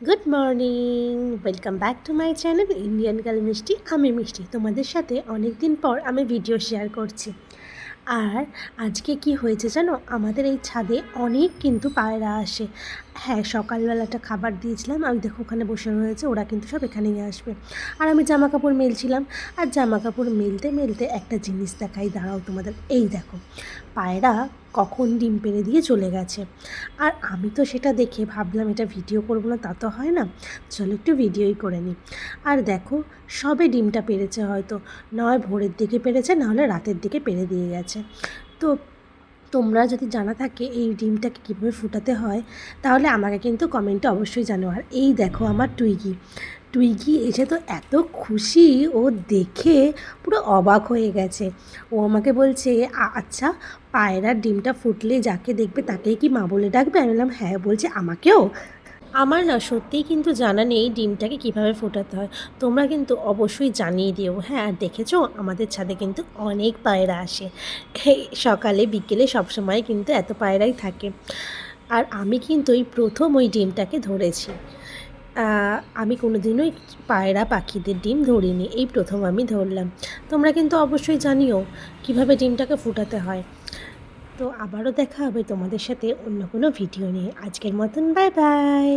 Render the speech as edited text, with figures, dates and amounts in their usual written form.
Good morning, welcome back to my channel Indian girl মিষ্টি। আমি মিষ্টি তোমাদের সাথে অনেক দিন পর আমি ভিডিও শেয়ার করছি। আর আজকে কি হয়েছে জানো, আমাদের এই ছাদে অনেক কিন্তু পায়রা আসে। হ্যাঁ, সকালবেলাটা খাবার দিয়েছিলাম, আমি দেখো ওখানে বসে রয়েছে, ওরা কিন্তু সব এখানেই আসবে। আর আমি জামা কাপড় মেলছিলাম, আর জামা কাপড় মেলতে মেলতে একটা জিনিস দেখাই, দাঁড়াও তোমাদের। এই দেখো, পায়রা কখন ডিম পেড়ে দিয়ে চলে গেছে। আর আমি তো সেটা দেখে ভাবলাম এটা ভিডিও করবো না, তা তো হয় না, চলো একটু ভিডিওই করে নিই। আর দেখো, সবে ডিমটা পেড়েছে, হয়তো নয় ভোরের দিকে পেড়েছে, নাহলে রাতের দিকে পেড়ে দিয়ে গেছে। তো তোমরা যদি জানা থাকে এই ডিমটাকে কীভাবে ফুটাতে হয়, তাহলে আমাকে কিন্তু কমেন্টে অবশ্যই জানো। আর এই দেখো আমার টুইগি, টুইগি এসে তো এত খুশি, ও দেখে পুরো অবাক হয়ে গেছে। ও আমাকে বলছে, আচ্ছা, পায়রার ডিমটা ফুটলে যাকে দেখবে তাকেই কি মা বলে ডাকবে? আমি বললাম হ্যাঁ। বলছে আমাকেও? আমার না সত্যিই কিন্তু জানা নেই ডিমটাকে কিভাবে ফোটাতে হয়। তোমরা কিন্তু অবশ্যই জানিয়ে দিও। হ্যাঁ, আর দেখেছো আমাদের ছাদে কিন্তু অনেক পায়রা আসে। এই সকালে বিকেলে সবসময় কিন্তু এত পায়রাই থাকে। আর আমি কিন্তু এই প্রথম ওই ডিমটাকে ধরেছি। আমি কোনোদিনও পায়রা পাখিদের ডিম ধরিনি, এই প্রথম আমি ধরলাম। তোমরা কিন্তু অবশ্যই জানিও কিভাবে ডিমটাকে ফোটাতে হয়। তো আবারও দেখা হবে তোমাদের সাথে অন্য কোনো ভিডিও নিয়ে। আজকের মতন বাই বাই।